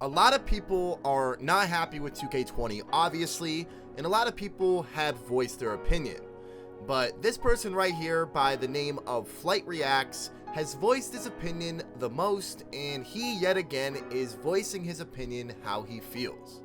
A lot of people are not happy with 2K20, obviously, and a lot of people have voiced their opinion. But this person right here by the name of FlightReacts has voiced his opinion the most, and he yet again is voicing his opinion how he feels.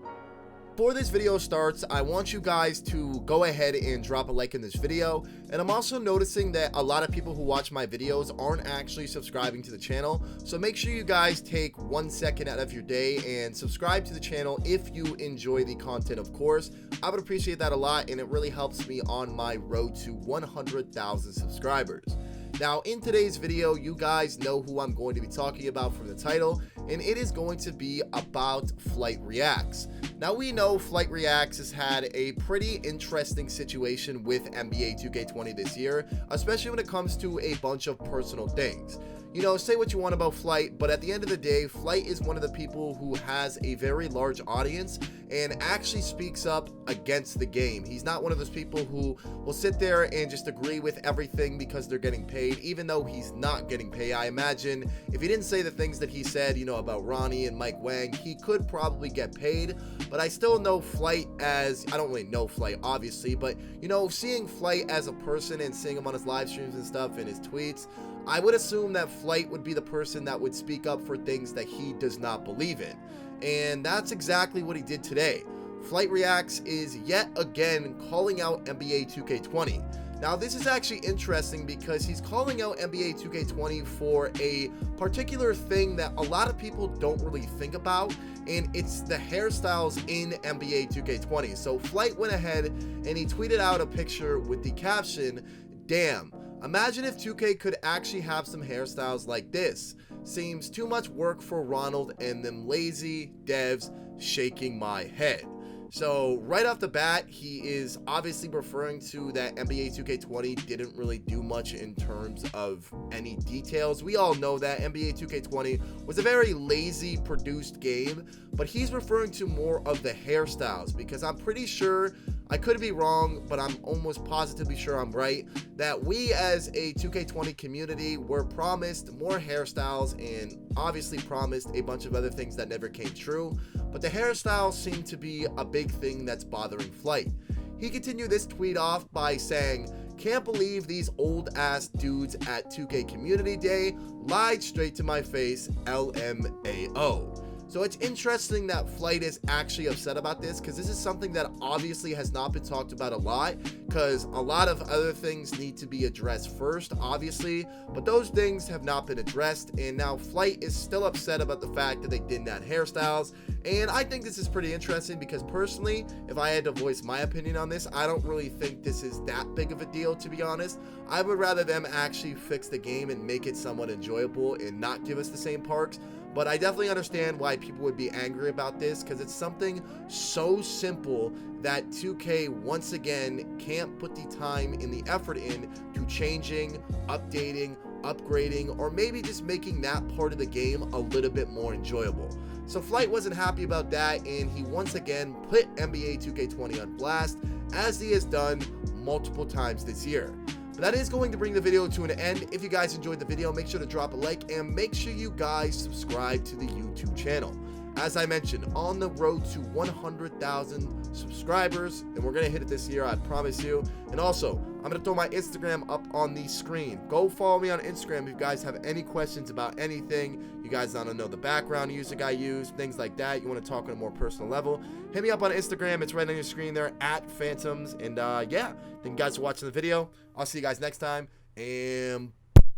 Before this video starts, I want you guys to go ahead and drop a like in this video, and I'm also noticing that a lot of people who watch my videos aren't actually subscribing to the channel, so make sure you guys take 1 second out of your day and subscribe to the channel if you enjoy the content, of course. I would appreciate that a lot, and it really helps me on my road to 100,000 subscribers. Now, in today's video, you guys know who I'm going to be talking about from the title, and it is going to be about FlightReacts. Now, we know FlightReacts has had a pretty interesting situation with NBA 2K20 this year, especially when it comes to a bunch of personal things. You know, say what you want about Flight, but at the end of the day, Flight is one of the people who has a very large audience and actually speaks up against the game. He's not one of those people who will sit there and just agree with everything because they're getting paid, even though he's not getting paid. I imagine if he didn't say the things that he said, you know, about Ronnie and Mike Wang, he could probably get paid. But I still know Flight as, I don't really know Flight, obviously, but, you know, seeing Flight as a person and seeing him on his live streams and stuff and his tweets, I would assume that Flight would be the person that would speak up for things that he does not believe in. And that's exactly what he did today. FlightReacts is yet again calling out NBA 2K20. Now, this is actually interesting because he's calling out NBA 2K20 for a particular thing that a lot of people don't really think about, and it's the hairstyles in NBA 2K20. So Flight went ahead and he tweeted out a picture with the caption, "Damn, imagine if 2K could actually have some hairstyles like this. Seems too much work for Ronald and them lazy devs, shaking my head." So right off the bat, he is obviously referring to that NBA 2K20 didn't really do much in terms of any details. We all know that NBA 2K20 was a very lazy produced game, but he's referring to more of the hairstyles, because I'm pretty sure, I could be wrong, but I'm almost positively sure I'm right, that we as a 2K20 community were promised more hairstyles and obviously promised a bunch of other things that never came true, but the hairstyles seem to be a big thing that's bothering Flight. He continued this tweet off by saying, "Can't believe these old ass dudes at 2K Community Day lied straight to my face, LMAO." So it's interesting that Flight is actually upset about this, because this is something that obviously has not been talked about a lot, because a lot of other things need to be addressed first, obviously, but those things have not been addressed, and now Flight is still upset about the fact that they didn't add hairstyles. And I think this is pretty interesting, because personally, if I had to voice my opinion on this, I don't really think this is that big of a deal, to be honest. I would rather them actually fix the game and make it somewhat enjoyable and not give us the same parks. But I definitely understand why people would be angry about this, because it's something so simple that 2K once again can't put the time and the effort in to changing, updating, upgrading, or maybe just making that part of the game a little bit more enjoyable. So Flight wasn't happy about that, and he once again put NBA 2K20 on blast, as he has done multiple times this year. But that is going to bring the video to an end. If you guys enjoyed the video, make sure to drop a like, and make sure you guys subscribe to the YouTube channel. As I mentioned, on the road to 100,000 subscribers, and we're going to hit it this year, I promise you. And also, I'm going to throw my Instagram up on the screen. Go follow me on Instagram if you guys have any questions about anything. You guys want to know the background music I use, things like that. You want to talk on a more personal level, hit me up on Instagram. It's right on your screen there, at Phantuums. And yeah, thank you guys for watching the video. I'll see you guys next time, and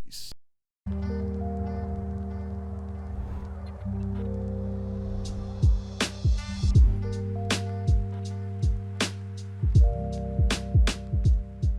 peace.